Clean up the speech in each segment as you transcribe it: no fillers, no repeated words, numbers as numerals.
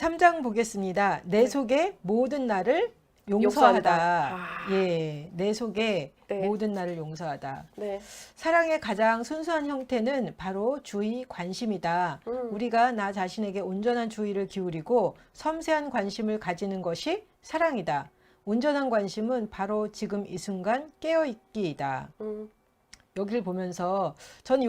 3장 보겠습니다. 내 네. 속에 모든 날을 용서한다. 용서하다. 아. 예, 내 속에 네. 모든 날을 용서하다. 네. 사랑의 가장 순수한 형태는 바로 주의, 관심이다. 우리가 나 자신에게 온전한 주의를 기울이고 섬세한 관심을 가지는 것이 사랑이다. 온전한 관심은 바로 지금 이 순간 깨어있기이다. 여기를 보면서 저는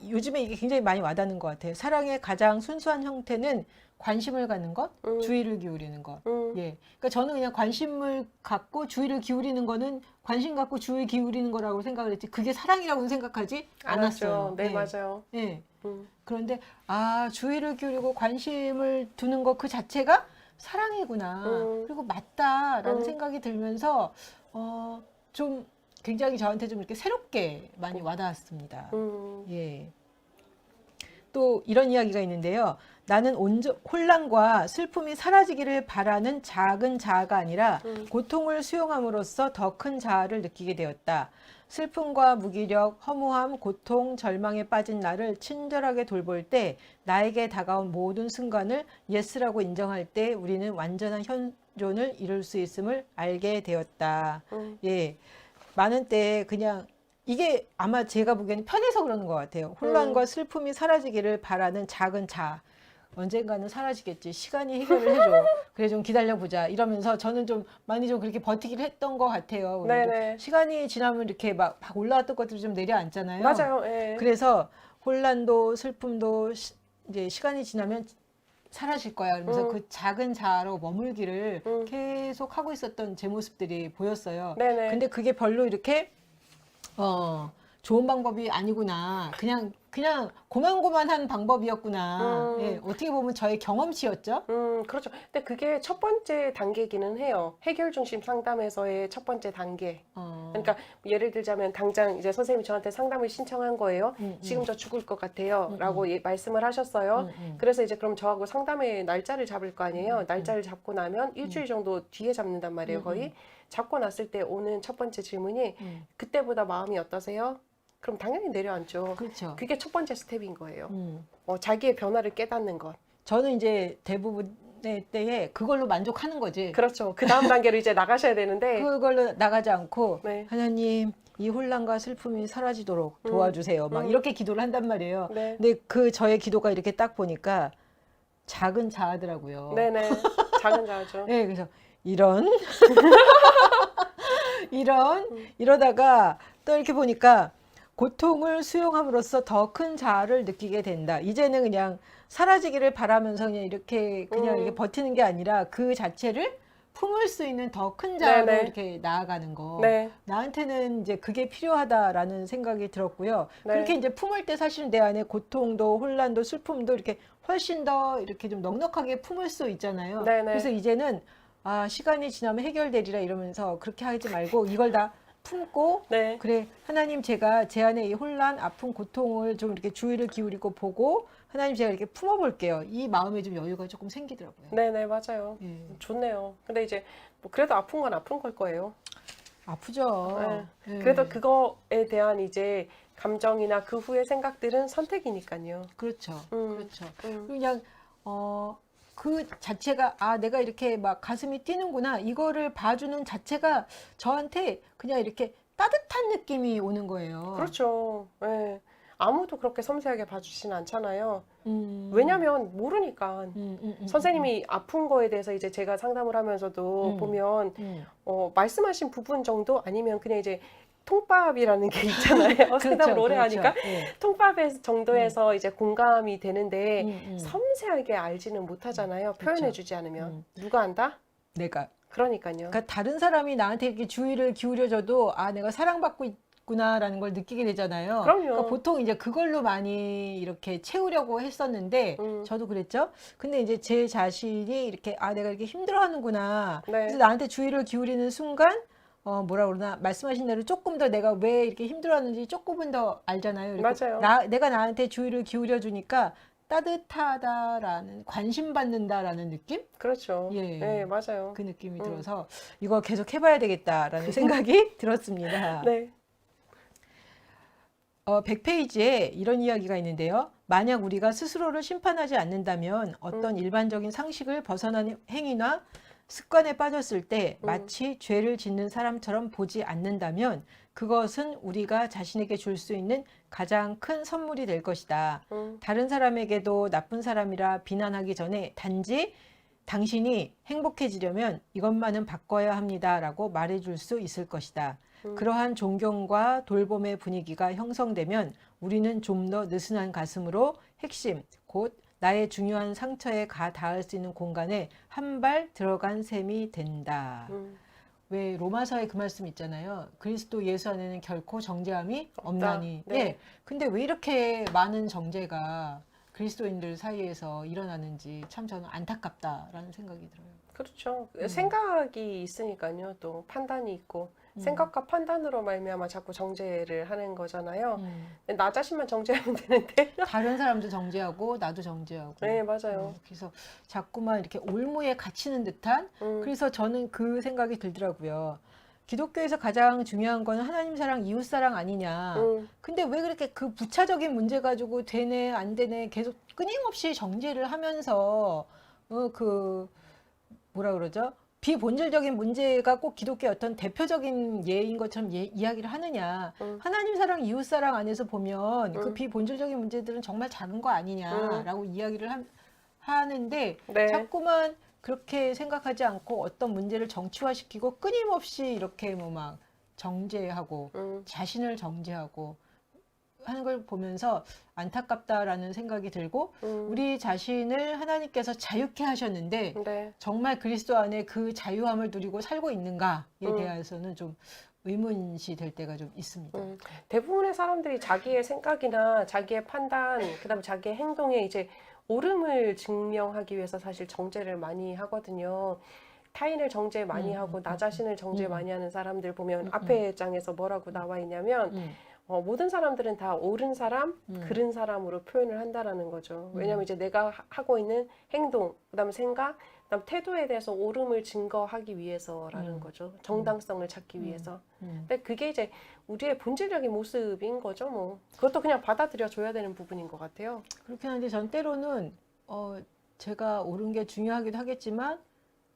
요즘에 이게 굉장히 많이 와닿는 것 같아요. 사랑의 가장 순수한 형태는 관심을 갖는 것, 주의를 기울이는 것. 예. 그러니까 저는 그냥 관심을 갖고 주의를 기울이는 거는 관심 갖고 주의 기울이는 거라고 생각을 했지. 그게 사랑이라고는 생각하지 않았어요. 네, 예. 맞아요. 예. 그런데 주의를 기울이고 관심을 두는 것 그 자체가 사랑이구나. 그리고 맞다라는 생각이 들면서 좀 굉장히 저한테 좀 이렇게 새롭게 많이 와닿았습니다. 예. 또 이런 이야기가 있는데요. 나는 혼란과 슬픔이 사라지기를 바라는 작은 자아가 아니라 고통을 수용함으로써 더 큰 자아를 느끼게 되었다. 슬픔과 무기력, 허무함, 고통, 절망에 빠진 나를 친절하게 돌볼 때 나에게 다가온 모든 순간을 예스라고 인정할 때 우리는 완전한 현존을 이룰 수 있음을 알게 되었다. 예. 많은 때 그냥 이게 아마 제가 보기에는 편해서 그러는 것 같아요. 혼란과 슬픔이 사라지기를 바라는 작은 자. 언젠가는 사라지겠지. 시간이 해결을 해줘. 그래 좀 기다려보자. 이러면서 저는 좀 많이 좀 그렇게 버티기를 했던 것 같아요. 네네. 시간이 지나면 이렇게 막 올라왔던 것들이 좀 내려앉잖아요. 맞아요. 예. 그래서 혼란도 슬픔도 이제 시간이 지나면 사라질 거야. 그러면서 그 작은 자아로 머물기를 계속 하고 있었던 제 모습들이 보였어요. 네네. 근데 그게 별로 이렇게 좋은 방법이 아니구나. 그냥 고만고만한 방법이었구나. 예, 어떻게 보면 저의 경험치였죠. 그렇죠. 근데 그게 첫 번째 단계기는 해요. 해결 중심 상담에서의 첫 번째 단계. 그러니까 예를 들자면 당장 이제 선생님이 저한테 상담을 신청한 거예요. 지금 저 죽을 것 같아요. 라고 말씀을 하셨어요. 그래서 이제 그럼 저하고 상담의 날짜를 잡을 거 아니에요. 날짜를 잡고 나면 일주일 정도 뒤에 잡는단 말이에요. 거의. 잡고 났을 때 오는 첫 번째 질문이 그때보다 마음이 어떠세요? 그럼 당연히 내려앉죠. 그렇죠. 그게 첫 번째 스텝인 거예요. 자기의 변화를 깨닫는 것. 저는 이제 대부분의 때에 그걸로 만족하는 거지. 그렇죠. 그 다음 단계로 이제 나가셔야 되는데 그걸로 나가지 않고 네. 하나님 이 혼란과 슬픔이 사라지도록 도와주세요. 막 이렇게 기도를 한단 말이에요. 네. 근데 그 저의 기도가 이렇게 딱 보니까 작은 자아더라고요. 네네. 작은 자아죠. 네, 그래서 이러다가 또 이렇게 보니까 고통을 수용함으로써 더 큰 자아를 느끼게 된다. 이제는 그냥 사라지기를 바라면서 이렇게 버티는 게 아니라 그 자체를 품을 수 있는 더 큰 자아로 네네. 이렇게 나아가는 거. 네. 나한테는 이제 그게 필요하다라는 생각이 들었고요. 네. 그렇게 이제 품을 때 사실은 내 안에 고통도 혼란도 슬픔도 이렇게 훨씬 더 이렇게 좀 넉넉하게 품을 수 있잖아요. 네네. 그래서 이제는 시간이 지나면 해결되리라 이러면서 그렇게 하지 말고 이걸 다 품고 네. 그래 하나님 제가 제 안에 이 혼란, 아픔, 고통을 좀 이렇게 주의를 기울이고 보고 하나님 제가 이렇게 품어볼게요. 이 마음에 좀 여유가 조금 생기더라고요. 네네, 맞아요. 예. 좋네요. 근데 이제 뭐 그래도 아픈 건 아픈 걸 거예요. 아프죠. 네. 예. 그래도 그거에 대한 이제 감정이나 그 후의 생각들은 선택이니까요. 그렇죠. 그렇죠. 음. 그냥 그 자체가 내가 이렇게 막 가슴이 뛰는구나 이거를 봐주는 자체가 저한테 그냥 이렇게 따뜻한 느낌이 오는 거예요. 그렇죠. 네. 아무도 그렇게 섬세하게 봐주진 않잖아요. 왜냐면 모르니까. 선생님이 아픈 거에 대해서 이제 제가 상담을 하면서도 보면 말씀하신 부분 정도 아니면 그냥 이제 통밥이라는 게 있잖아요. 상담을 오래 하니까 예. 통밥의 정도에서 이제 공감이 되는데 섬세하게 알지는 못하잖아요. 그렇죠. 표현해주지 않으면 누가 안다? 내가 그러니까요. 그러니까 다른 사람이 나한테 이렇게 주의를 기울여줘도 내가 사랑받고 있구나라는 걸 느끼게 되잖아요. 그럼요. 그러니까 보통 이제 그걸로 많이 이렇게 채우려고 했었는데 저도 그랬죠. 근데 이제 제 자신이 이렇게 내가 이렇게 힘들어하는구나. 네. 그래서 나한테 주의를 기울이는 순간 뭐라 그러나 말씀하신 대로 조금 더 내가 왜 이렇게 힘들어하는지 조금은 더 알잖아요. 그리고 맞아요. 내가 나한테 주의를 기울여 주니까 따뜻하다라는 관심 받는다라는 느낌? 그렇죠. 예. 네, 맞아요. 그 느낌이 들어서 이거 계속 해봐야 되겠다라는 생각이 들었습니다. 네. 100페이지에 이런 이야기가 있는데요. 만약 우리가 스스로를 심판하지 않는다면 어떤 일반적인 상식을 벗어난 행위나 습관에 빠졌을 때 마치 죄를 짓는 사람처럼 보지 않는다면 그것은 우리가 자신에게 줄 수 있는 가장 큰 선물이 될 것이다. 다른 사람에게도 나쁜 사람이라 비난하기 전에 단지 당신이 행복해지려면 이것만은 바꿔야 합니다라고 말해줄 수 있을 것이다. 그러한 존경과 돌봄의 분위기가 형성되면 우리는 좀 더 느슨한 가슴으로 핵심, 곧 나의 중요한 상처에 가 닿을 수 있는 공간에 한 발 들어간 셈이 된다. 왜 로마서에 그 말씀 있잖아요. 그리스도 예수 안에는 결코 정죄함이 없나니. 네. 예. 근데 왜 이렇게 많은 정죄가 그리스도인들 사이에서 일어나는지 참 저는 안타깝다라는 생각이 들어요. 그렇죠. 생각이 있으니까요. 또 판단이 있고 생각과 판단으로 말미암아 자꾸 정죄를 하는 거잖아요. 근데 나 자신만 정죄하면 되는데. 다른 사람도 정죄하고 나도 정죄하고. 네, 맞아요. 그래서 자꾸만 이렇게 올무에 갇히는 듯한. 그래서 저는 그 생각이 들더라고요. 기독교에서 가장 중요한 거는 하나님 사랑, 이웃 사랑 아니냐. 근데 왜 그렇게 그 부차적인 문제 가지고 되네, 안 되네 계속 끊임없이 정죄를 하면서 뭐라 그러죠? 비본질적인 문제가 꼭 기독교의 어떤 대표적인 예인 것처럼 이야기를 하느냐. 하나님 사랑, 이웃 사랑 안에서 보면 그 비본질적인 문제들은 정말 작은 거 아니냐라고 이야기를 하는데 네. 자꾸만 그렇게 생각하지 않고 어떤 문제를 정치화시키고 끊임없이 이렇게 뭐 막 정죄하고 자신을 정죄하고 하는 걸 보면서 안타깝다라는 생각이 들고 우리 자신을 하나님께서 자유케 하셨는데 네. 정말 그리스도 안에 그 자유함을 누리고 살고 있는가에 대해서는 좀 의문시 될 때가 좀 있습니다. 대부분의 사람들이 자기의 생각이나 자기의 판단, 그다음에 자기의 행동에 이제 옳음을 증명하기 위해서 사실 정죄를 많이 하거든요. 타인을 정죄 많이 하고 나 자신을 정죄 많이 하는 사람들 보면 앞에 장에서 뭐라고 나와 있냐면 모든 사람들은 다 옳은 사람, 그른 사람으로 표현을 한다라는 거죠. 왜냐하면 이제 내가 하고 있는 행동, 그다음에 생각, 그다음 태도에 대해서 옳음을 증거하기 위해서라는 거죠. 정당성을 찾기 위해서. 근데 그게 이제 우리의 본질적인 모습인 거죠. 뭐 그것도 그냥 받아들여 줘야 되는 부분인 것 같아요. 그렇긴 한데 전 때로는 제가 옳은 게 중요하기도 하겠지만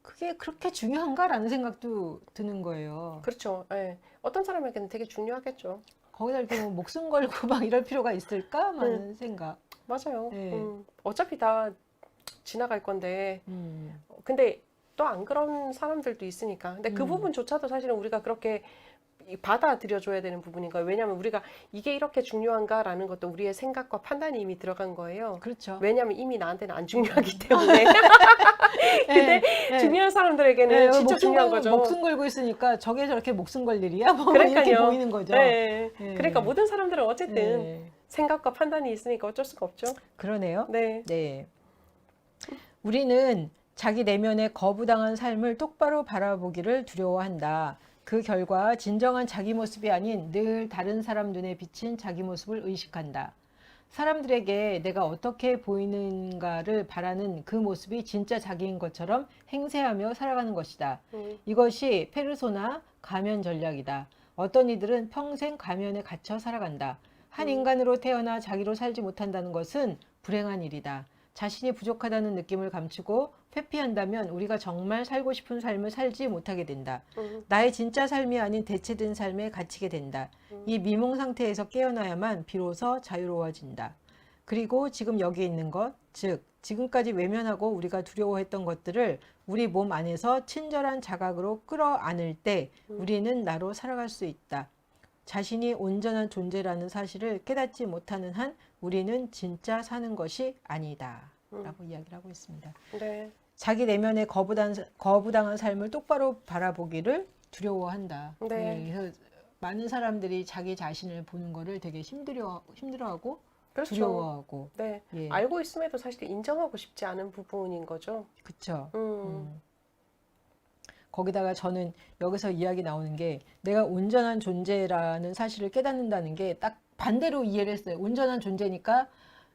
그게 그렇게 중요한가라는 생각도 드는 거예요. 그렇죠. 예. 어떤 사람에게는 되게 중요하겠죠. 거기다 이렇게 뭐 목숨 걸고 막 이럴 필요가 있을까? 하는 생각. 맞아요. 네. 어차피 다 지나갈 건데. 근데 또 안 그런 사람들도 있으니까. 근데 그 부분조차도 사실은 우리가 그렇게 받아들여 줘야 되는 부분인 거예요. 왜냐하면 우리가 이게 이렇게 중요한가라는 것도 우리의 생각과 판단이 이미 들어간 거예요. 그렇죠. 왜냐하면 이미 나한테는 안 중요하기 때문에. 근데 네. 중요한 사람들에게는 진짜 중요한 거죠. 목숨 걸고 있으니까 저게 저렇게 목숨 걸 일이야? 뭐 그러니까요. 이렇게 보이는 거죠. 네. 네. 그러니까 모든 사람들은 어쨌든 네. 생각과 판단이 있으니까 어쩔 수가 없죠. 그러네요. 네. 네. 우리는 자기 내면의 거부당한 삶을 똑바로 바라보기를 두려워한다. 그 결과 진정한 자기 모습이 아닌 늘 다른 사람 눈에 비친 자기 모습을 의식한다. 사람들에게 내가 어떻게 보이는가를 바라는 그 모습이 진짜 자기인 것처럼 행세하며 살아가는 것이다. 이것이 페르소나 가면 전략이다. 어떤 이들은 평생 가면에 갇혀 살아간다. 한 인간으로 태어나 자기로 살지 못한다는 것은 불행한 일이다. 자신이 부족하다는 느낌을 감추고 회피한다면 우리가 정말 살고 싶은 삶을 살지 못하게 된다. 나의 진짜 삶이 아닌 대체된 삶에 갇히게 된다. 이 미몽 상태에서 깨어나야만 비로소 자유로워진다. 그리고 지금 여기 있는 것, 즉 지금까지 외면하고 우리가 두려워했던 것들을 우리 몸 안에서 친절한 자각으로 끌어안을 때 우리는 나로 살아갈 수 있다. 자신이 온전한 존재라는 사실을 깨닫지 못하는 한 우리는 진짜 사는 것이 아니다. 라고 이야기를 하고 있습니다. 네. 자기 내면의 거부당한 삶을 똑바로 바라보기를 두려워한다. 네. 그래서 많은 사람들이 자기 자신을 보는 거를 되게 힘들어하고 그렇죠. 두려워하고. 네. 예. 알고 있음에도 사실 인정하고 싶지 않은 부분인 거죠. 그쵸. 음. 거기다가 저는 여기서 이야기 나오는 게 내가 온전한 존재라는 사실을 깨닫는다는 게 딱 반대로 이해를 했어요. 온전한 존재니까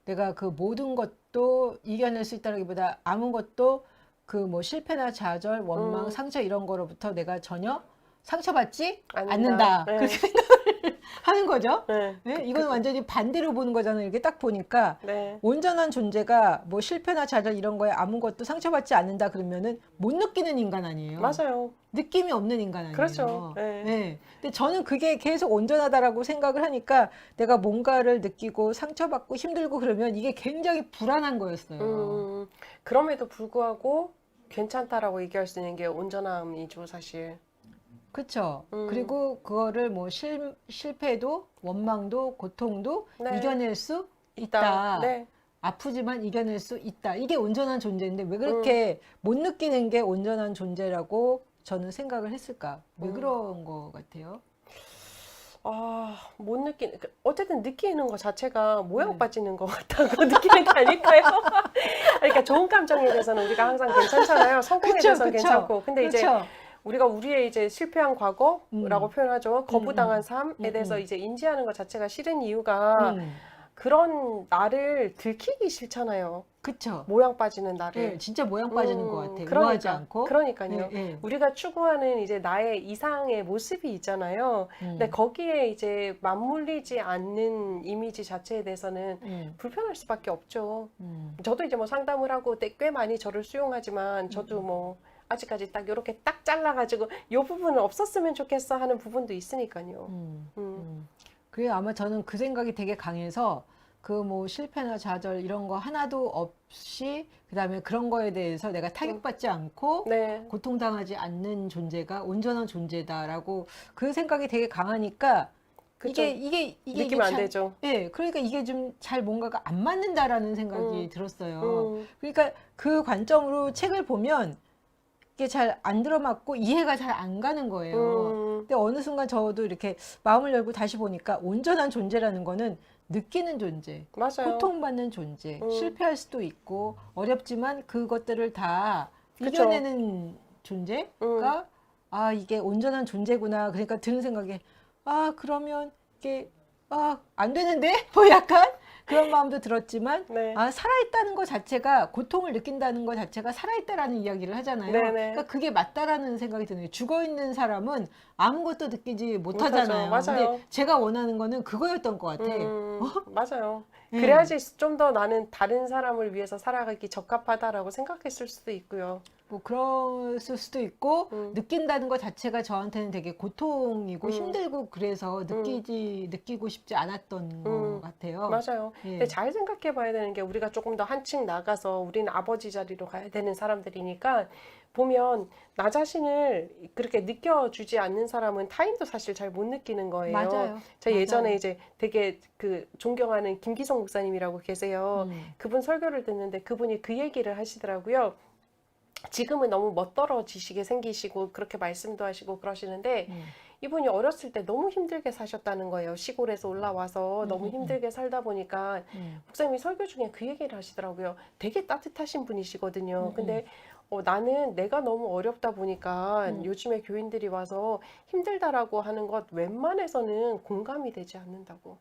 내가 그 모든 것도 이겨낼 수 있다기보다 아무것도 그 뭐 실패나 좌절, 원망, 상처 이런 거로부터 내가 전혀 상처받지 않는다. 네. 그렇게 생각을 하는 거죠. 네. 네? 이건 완전히 반대로 보는 거잖아요. 이렇게 딱 보니까 네. 온전한 존재가 뭐 실패나 좌절 이런 거에 아무것도 상처받지 않는다 그러면은 못 느끼는 인간 아니에요. 맞아요. 느낌이 없는 인간 아니에요. 그렇죠. 네. 네. 근데 저는 그게 계속 온전하다라고 생각을 하니까 내가 뭔가를 느끼고 상처받고 힘들고 그러면 이게 굉장히 불안한 거였어요. 그럼에도 불구하고 괜찮다라고 얘기할 수 있는 게 온전함이죠, 사실. 그렇죠. 그리고 그거를 뭐 실패도 원망도 고통도 네. 이겨낼 수 있다. 네. 아프지만 이겨낼 수 있다. 이게 온전한 존재인데 왜 그렇게 못 느끼는 게 온전한 존재라고 저는 생각을 했을까? 왜 그런 거 같아요? 못 느끼는, 어쨌든 느끼는 것 자체가 모양 네. 빠지는 것 같다고 느끼는 게 아닐까요? 그러니까 좋은 감정에 대해서는 우리가 항상 괜찮잖아요. 성공에 그쵸, 대해서는 그쵸. 괜찮고. 근데 이제 그렇죠. 우리가 우리의 이제 실패한 과거라고 표현하죠. 거부당한 삶에 대해서 이제 인지하는 것 자체가 싫은 이유가 그런 나를 들키기 싫잖아요. 그쵸. 모양 빠지는 나를. 네, 진짜 모양 빠지는 것 같아요. 그러니까, 우아하지 않고. 그러니까요. 네. 우리가 추구하는 이제 나의 이상의 모습이 있잖아요. 근데 거기에 이제 맞물리지 않는 이미지 자체에 대해서는 불편할 수밖에 없죠. 저도 이제 뭐 상담을 하고 꽤 많이 저를 수용하지만 저도 뭐 아직까지 딱 이렇게 딱 잘라가지고 이 부분은 없었으면 좋겠어 하는 부분도 있으니까요. 그래 아마 저는 그 생각이 되게 강해서 그 뭐 실패나 좌절 이런 거 하나도 없이 그다음에 그런 거에 대해서 내가 타격받지 않고 네. 고통당하지 않는 존재가 온전한 존재다라고 그 생각이 되게 강하니까 그쵸. 이게 느끼면 안 잘- 되죠. 예, 그러니까 이게 좀 잘 뭔가가 안 맞는다라는 생각이 들었어요. 그러니까 그 관점으로 책을 보면 이게 잘 안 들어맞고 이해가 잘 안 가는 거예요. 근데 어느 순간 저도 이렇게 마음을 열고 다시 보니까 온전한 존재라는 거는 느끼는 존재, 맞아요. 고통받는 존재, 실패할 수도 있고 어렵지만 그것들을 다 그쵸. 이겨내는 존재가 아 이게 온전한 존재구나. 그러니까 드는 생각에 아 그러면 이게 안 되는데 뭐 약간 그런 마음도 들었지만 네. 살아있다는 것 자체가 고통을 느낀다는 것 자체가 살아있다라는 이야기를 하잖아요. 네네. 그러니까 그게 맞다라는 생각이 드는 거예요. 죽어있는 사람은 아무것도 느끼지 못하잖아요. 못하죠. 맞아요. 근데 제가 원하는 거는 그거였던 것 같아. 맞아요. 네. 그래야지 좀 더 나는 다른 사람을 위해서 살아가기 적합하다라고 생각했을 수도 있고요. 뭐 그랬을 수도 있고 느낀다는 것 자체가 저한테는 되게 고통이고 힘들고 그래서 느끼고 싶지 않았던 것 같아요. 맞아요. 예. 근데 잘 생각해 봐야 되는 게 우리가 조금 더 한층 나가서 우리는 아버지 자리로 가야 되는 사람들이니까 보면 나 자신을 그렇게 느껴주지 않는 사람은 타인도 사실 잘 못 느끼는 거예요. 맞아요. 제가 예전에 맞아요. 이제 되게 그 존경하는 김기성 목사님이라고 계세요. 그분 설교를 듣는데 그분이 그 얘기를 하시더라고요. 지금은 너무 멋떨어지시게 생기시고 그렇게 말씀도 하시고 그러시는데 이분이 어렸을 때 너무 힘들게 사셨다는 거예요. 시골에서 올라와서 너무 힘들게 살다 보니까 목사님이 설교 중에 그 얘기를 하시더라고요. 되게 따뜻하신 분이시거든요. 근데 나는 내가 너무 어렵다 보니까 요즘에 교인들이 와서 힘들다라고 하는 것 웬만해서는 공감이 되지 않는다고.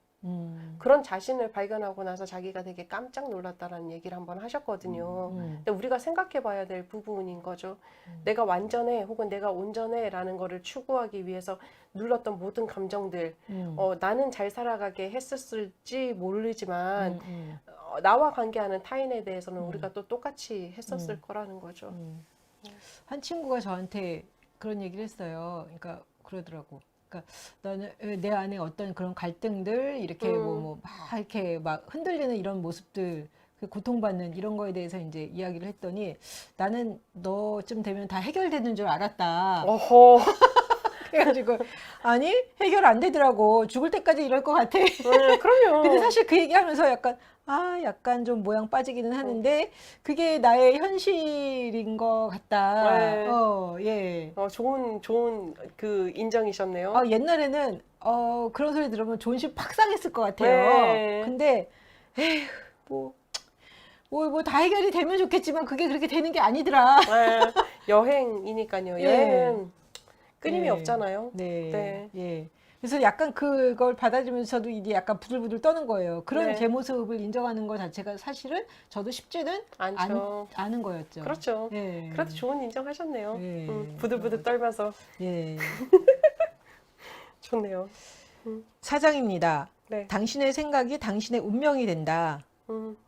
그런 자신을 발견하고 나서 자기가 되게 깜짝 놀랐다라는 얘기를 한번 하셨거든요. 근데 우리가 생각해 봐야 될 부분인 거죠. 내가 완전해 혹은 내가 온전해 라는 거를 추구하기 위해서 눌렀던 모든 감정들 나는 잘 살아가게 했었을지 모르지만 나와 관계하는 타인에 대해서는 우리가 또 똑같이 했었을 거라는 거죠. 한 친구가 저한테 그런 얘기를 했어요. 그러니까 그러더라고. 그러니까 나는 내 안에 어떤 그런 갈등들 이렇게 막 이렇게 막 흔들리는 이런 모습들 그 고통받는 이런 거에 대해서 이제 이야기를 했더니 나는 너쯤 되면 다 해결되는 줄 알았다. 어허. 그래가지고 아니 해결 안 되더라고. 죽을 때까지 이럴 것 같아. 그럼요. 근데 사실 그 얘기하면서 약간 좀 모양 빠지기는 하는데 그게 나의 현실인 것 같다. 네. 예. 좋은 그 인정이셨네요. 옛날에는 그런 소리 들으면 존심 팍 상했을 것 같아요. 네. 근데 에휴 뭐 다 해결이 되면 좋겠지만 그게 그렇게 되는 게 아니더라. 네. 여행이니까요. 예. 여행은 끊임이 네. 없잖아요. 네. 네. 예. 그래서 약간 그걸 받아들면서도 이게 약간 부들부들 떠는 거예요. 그런 네. 제 모습을 인정하는 것 자체가 사실은 저도 쉽지는 않죠. 않은 거였죠. 그렇죠. 예. 그래도 좋은 인정하셨네요. 예. 부들부들 떨면서 예. 좋네요. 사장입니다. 네. 당신의 생각이 당신의 운명이 된다.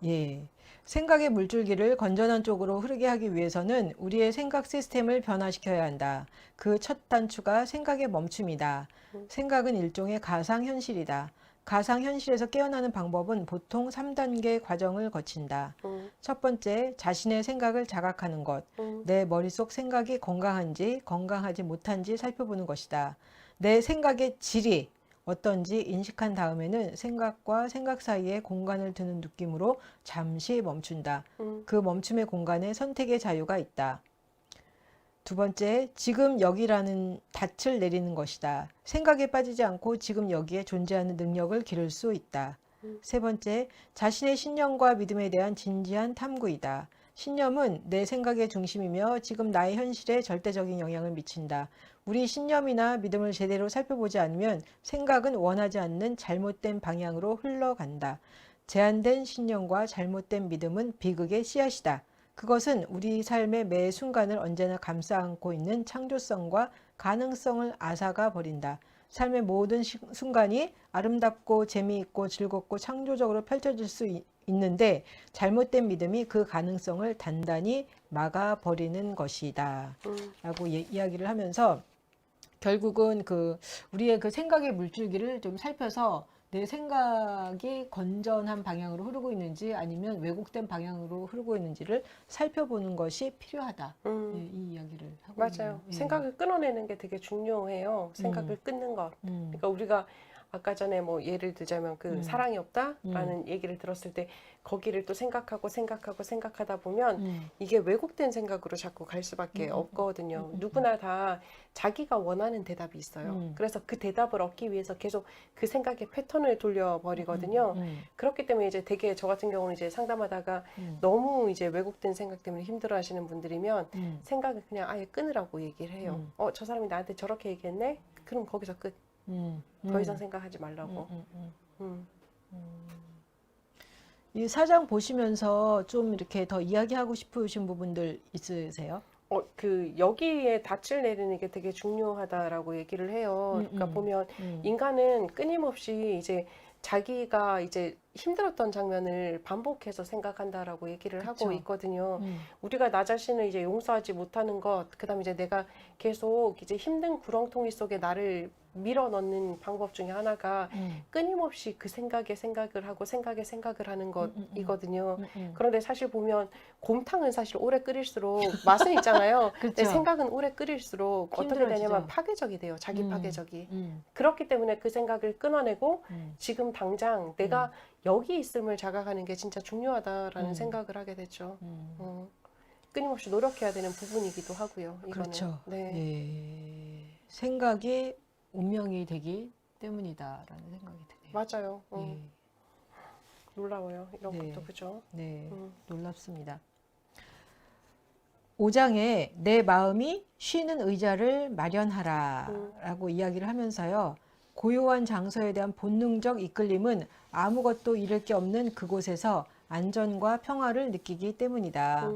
예. 생각의 물줄기를 건전한 쪽으로 흐르게 하기 위해서는 우리의 생각 시스템을 변화시켜야 한다. 그 첫 단추가 생각의 멈춤이다. 생각은 일종의 가상현실이다. 가상현실에서 깨어나는 방법은 보통 3단계 과정을 거친다. 첫 번째, 자신의 생각을 자각하는 것. 내 머릿속 생각이 건강한지 건강하지 못한지 살펴보는 것이다. 내 생각의 질이 어떤지 인식한 다음에는 생각과 생각 사이에 공간을 두는 느낌으로 잠시 멈춘다. 그 멈춤의 공간에 선택의 자유가 있다. 두 번째, 지금 여기라는 닻을 내리는 것이다. 생각에 빠지지 않고 지금 여기에 존재하는 능력을 기를 수 있다. 세 번째, 자신의 신념과 믿음에 대한 진지한 탐구이다. 신념은 내 생각의 중심이며 지금 나의 현실에 절대적인 영향을 미친다. 우리 신념이나 믿음을 제대로 살펴보지 않으면 생각은 원하지 않는 잘못된 방향으로 흘러간다. 제한된 신념과 잘못된 믿음은 비극의 씨앗이다. 그것은 우리 삶의 매 순간을 언제나 감싸 안고 있는 창조성과 가능성을 앗아가 버린다. 삶의 모든 순간이 아름답고 재미있고 즐겁고 창조적으로 펼쳐질 수 있는데 잘못된 믿음이 그 가능성을 단단히 막아버리는 것이다. 라고 이야기를 하면서 결국은 우리의 그 생각의 물줄기를 좀 살펴서 내 생각이 건전한 방향으로 흐르고 있는지 아니면 왜곡된 방향으로 흐르고 있는지를 살펴보는 것이 필요하다. 예, 이 이야기를 하고 맞아요. 있네요. 예. 생각을 끊어내는 게 되게 중요해요. 생각을 끊는 것. 그러니까 우리가 아까 전에 뭐 예를 들자면 사랑이 없다라는 얘기를 들었을 때 거기를 또 생각하다 보면 이게 왜곡된 생각으로 자꾸 갈 수밖에 없거든요. 누구나 다 자기가 원하는 대답이 있어요. 그래서 그 대답을 얻기 위해서 계속 그 생각의 패턴을 돌려버리거든요. 그렇기 때문에 이제 되게 저 같은 경우는 이제 상담하다가 너무 이제 왜곡된 생각 때문에 힘들어 하시는 분들이면 생각을 그냥 아예 끊으라고 얘기를 해요. 저 사람이 나한테 저렇게 얘기했네? 그럼 거기서 끝. 더 이상 생각하지 말라고. 이 사장 보시면서 좀 이렇게 더 이야기하고 싶으신 부분들 있으세요? 여기에 닻을 내리는 게 되게 중요하다라고 얘기를 해요. 그러니까 보면 인간은 끊임없이 이제 자기가 이제 힘들었던 장면을 반복해서 생각한다라고 얘기를 하고 그쵸. 있거든요. 우리가 나 자신을 이제 용서하지 못하는 것, 그다음에 이제 내가 계속 이제 힘든 구렁텅이 속에 나를 밀어 넣는 방법 중에 하나가 끊임없이 그 생각에 생각을 하고 생각에 생각을 하는 것이거든요. 그런데 사실 보면 곰탕은 사실 오래 끓일수록 맛은 있잖아요. 근데 그렇죠. 생각은 오래 끓일수록 어떻게 힘들어지죠. 되냐면 파괴적이 돼요. 자기 파괴적이. 그렇기 때문에 그 생각을 끊어내고 지금 당장 내가 여기 있음을 자각하는 게 진짜 중요하다라는 생각을 하게 됐죠. 끊임없이 노력해야 되는 부분이기도 하고요. 이거는. 그렇죠. 네. 예. 생각이 운명이 되기 때문이다라는 생각이 드네요. 맞아요. 예. 놀라워요. 이런 네. 것도 그죠? 네, 놀랍습니다. 5장에 내 마음이 쉬는 의자를 마련하라 라고 이야기를 하면서요. 고요한 장소에 대한 본능적 이끌림은 아무것도 잃을 게 없는 그곳에서 안전과 평화를 느끼기 때문이다.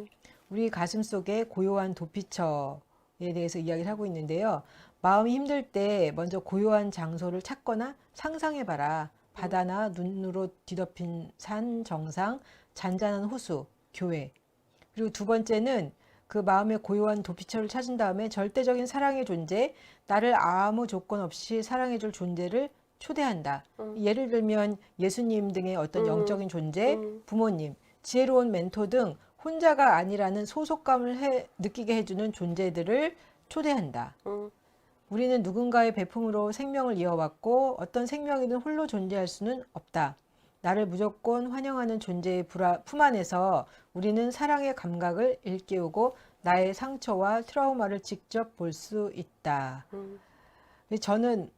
우리 가슴 속에 고요한 도피처에 대해서 이야기를 하고 있는데요. 마음이 힘들 때 먼저 고요한 장소를 찾거나 상상해봐라. 바다나 눈으로 뒤덮인 산 정상, 잔잔한 호수, 교회. 그리고 두 번째는 그 마음의 고요한 도피처를 찾은 다음에 절대적인 사랑의 존재, 나를 아무 조건 없이 사랑해줄 존재를 초대한다. 예를 들면 예수님 등의 어떤 영적인 존재, 부모님, 지혜로운 멘토 등 혼자가 아니라는 소속감을 느끼게 해주는 존재들을 초대한다. 우리는 누군가의 배품으로 생명을 이어왔고 어떤 생명이든 홀로 존재할 수는 없다. 나를 무조건 환영하는 존재의 품 안에서 우리는 사랑의 감각을 일깨우고 나의 상처와 트라우마를 직접 볼 수 있다. 저는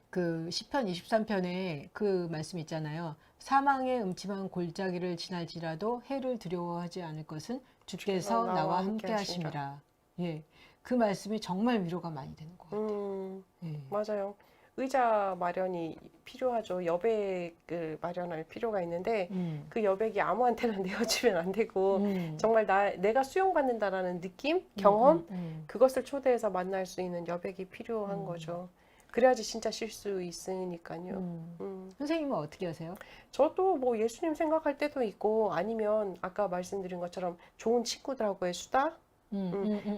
그 시편 23편에 그 말씀 있잖아요. 사망의 음침한 골짜기를 지날지라도 해를 두려워하지 않을 것은 주께서 나와 함께 하심이라. 예. 그 말씀이 정말 위로가 많이 되는 것 같아요. 예. 맞아요. 의자 마련이 필요하죠. 여백을 마련할 필요가 있는데 그 여백이 아무한테나 내어주면 안 되고 정말 내가 수용받는다라는 느낌, 경험 그것을 초대해서 만날 수 있는 여백이 필요한 거죠. 그래야지 진짜 쉴 수 있으니까요. 선생님은 어떻게 하세요? 저도 뭐 예수님 생각할 때도 있고 아니면 아까 말씀드린 것처럼 좋은 친구들하고의 수다?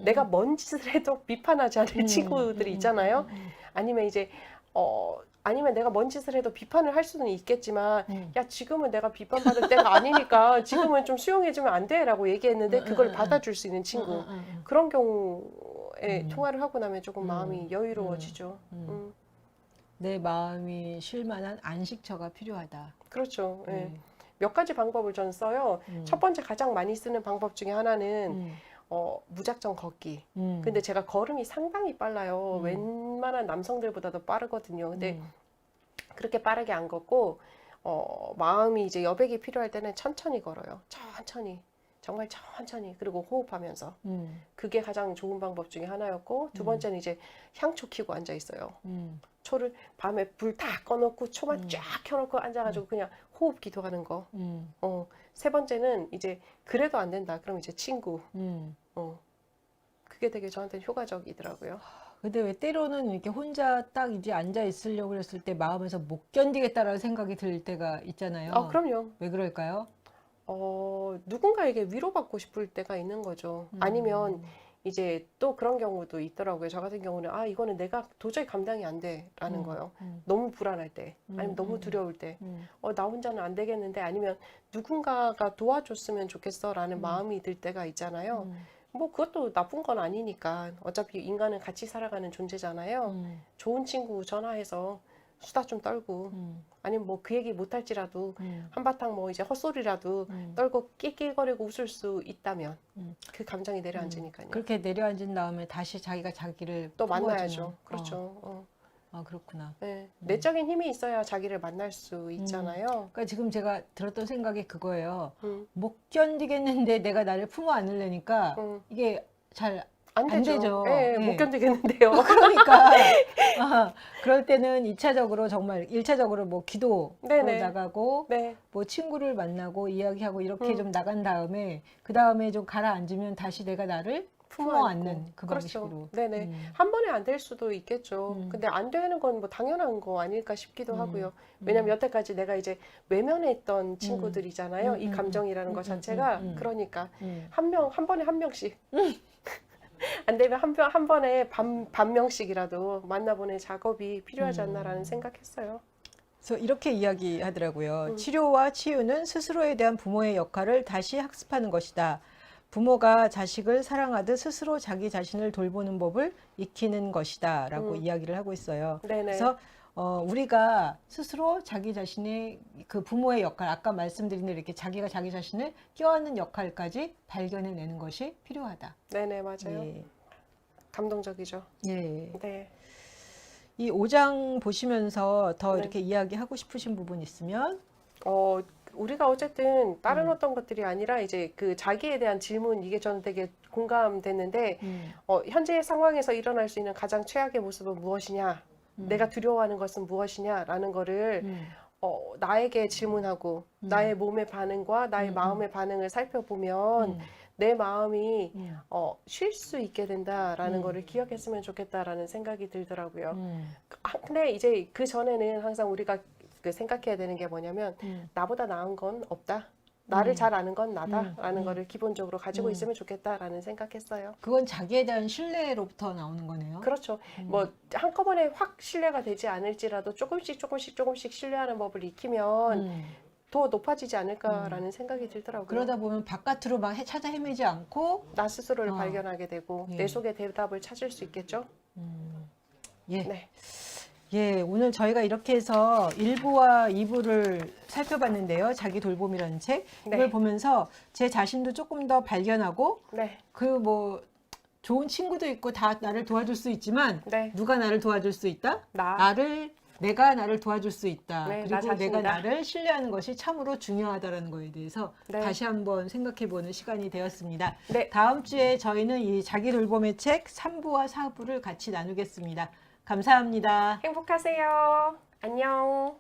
내가 뭔 짓을 해도 비판하지 않을 친구들이 있잖아요. 아니면 이제 아니면 내가 뭔 짓을 해도 비판을 할 수는 있겠지만 야 지금은 내가 비판받을 때가 아니니까 지금은 좀 수용해주면 안 돼 라고 얘기했는데 그걸 받아줄 수 있는 친구 그런 경우에 통화를 하고 나면 조금 마음이 여유로워지죠. 내 마음이 쉴 만한 안식처가 필요하다. 그렇죠. 예. 몇 가지 방법을 저는 써요. 첫 번째 가장 많이 쓰는 방법 중에 하나는 무작정 걷기. 근데 제가 걸음이 상당히 빨라요. 웬만한 남성들보다도 빠르거든요. 근데 그렇게 빠르게 안 걷고 마음이 이제 여백이 필요할 때는 천천히 걸어요. 천천히. 정말 천천히. 그리고 호흡하면서. 그게 가장 좋은 방법 중에 하나였고 두 번째는 이제 향초 켜고 앉아 있어요. 초를 밤에 불 다 꺼놓고 초만 쫙 켜놓고 앉아가지고 그냥 호흡 기도하는 거. 세 번째는 이제 그래도 안 된다. 그럼 이제 친구. 그게 되게 저한테는 효과적이더라고요. 근데 왜 때로는 이렇게 혼자 딱 이제 앉아 있으려고 그랬을 때 마음에서 못 견디겠다라는 생각이 들 때가 있잖아요. 그럼요. 왜 그럴까요? 누군가에게 위로받고 싶을 때가 있는 거죠. 아니면 이제 또 그런 경우도 있더라고요. 저 같은 경우는 이거는 내가 도저히 감당이 안 돼라는 거예요. 너무 불안할 때, 아니면 너무 두려울 때, 나 혼자는 안 되겠는데, 아니면 누군가가 도와줬으면 좋겠어라는 마음이 들 때가 있잖아요. 뭐 그것도 나쁜 건 아니니까 어차피 인간은 같이 살아가는 존재잖아요. 좋은 친구 전화해서 수다 좀 떨고 아니면 뭐 그 얘기 못할지라도 한바탕 뭐 이제 헛소리라도 떨고 낄낄거리고 웃을 수 있다면 그 감정이 내려앉으니까요. 그렇게 내려앉은 다음에 다시 자기가 자기를 또 품어주는. 만나야죠. 그렇죠. 그렇구나. 네. 내적인 힘이 있어야 자기를 만날 수 있잖아요. 그러니까 지금 제가 들었던 생각이 그거예요. 못 견디겠는데 내가 나를 품어 안으려니까 이게 잘 안 되죠. 되죠. 네, 못 견디겠는데요. 그러니까 그럴 때는 2차적으로 정말 1차적으로 뭐 기도로 네네. 나가고 네. 뭐 친구를 만나고 이야기하고 이렇게 좀 나간 다음에 그 다음에 좀 가라앉으면 다시 내가 나를 품어 안는 그 방식으로. 그렇죠. 네네. 한 번에 안 될 수도 있겠죠. 근데 안 되는 건 뭐 당연한 거 아닐까 싶기도 하고요. 왜냐면 여태까지 내가 이제 외면했던 친구들이잖아요. 이 감정이라는 것 자체가. 그러니까 한 번에 한 명씩. 안 되면 한 번에 반 명씩이라도 만나보는 작업이 필요하지 않나라는 생각했어요. 그래서 이렇게 이야기하더라고요. 치료와 치유는 스스로에 대한 부모의 역할을 다시 학습하는 것이다. 부모가 자식을 사랑하듯 스스로 자기 자신을 돌보는 법을 익히는 것이다 라고 이야기를 하고 있어요. 네네. 그래서 우리가 스스로 자기 자신의 그 부모의 역할, 아까 말씀드린 대로 이렇게 자기가 자기 자신을 껴안는 역할까지 발견해내는 것이 필요하다. 네네, 맞아요. 예. 감동적이죠. 예. 네. 이 5장 보시면서 더 네. 이렇게 이야기하고 싶으신 부분 있으면? 우리가 어쨌든 다른 어떤 것들이 아니라 이제 그 자기에 대한 질문, 이게 저는 되게 공감됐는데, 현재 상황에서 일어날 수 있는 가장 최악의 모습은 무엇이냐? 내가 두려워하는 것은 무엇이냐라는 거를 나에게 질문하고 나의 몸의 반응과 나의 마음의 반응을 살펴보면 내 마음이 쉴 수 있게 된다라는 거를 기억했으면 좋겠다라는 생각이 들더라고요. 근데 이제 그 전에는 항상 우리가 그 생각해야 되는 게 뭐냐면 나보다 나은 건 없다. 나를 잘 아는 건 나다라는 거를 기본적으로 가지고 있으면 좋겠다라는 생각했어요. 그건 자기에 대한 신뢰로부터 나오는 거네요. 그렇죠. 뭐 한꺼번에 확 신뢰가 되지 않을지라도 조금씩 신뢰하는 법을 익히면 더 높아지지 않을까라는 생각이 들더라고요. 그러다 보면 바깥으로 막 찾아 헤매지 않고 나 스스로를 발견하게 되고 예. 내 속의 대답을 찾을 수 있겠죠. 예. 네. 예, 오늘 저희가 이렇게 해서 1부와 2부를 살펴봤는데요. 자기 돌봄이라는 책. 네. 이걸 보면서 제 자신도 조금 더 발견하고 네. 그 뭐 좋은 친구도 있고 다 나를 도와줄 수 있지만 네. 누가 나를 도와줄 수 있다? 나. 내가 나를 도와줄 수 있다. 네, 나 그리고 자신이다. 내가 나를 신뢰하는 것이 참으로 중요하다는 거에 대해서 네. 다시 한번 생각해보는 시간이 되었습니다. 네. 다음 주에 저희는 이 자기 돌봄의 책 3부와 4부를 같이 나누겠습니다. 감사합니다. 행복하세요. 안녕.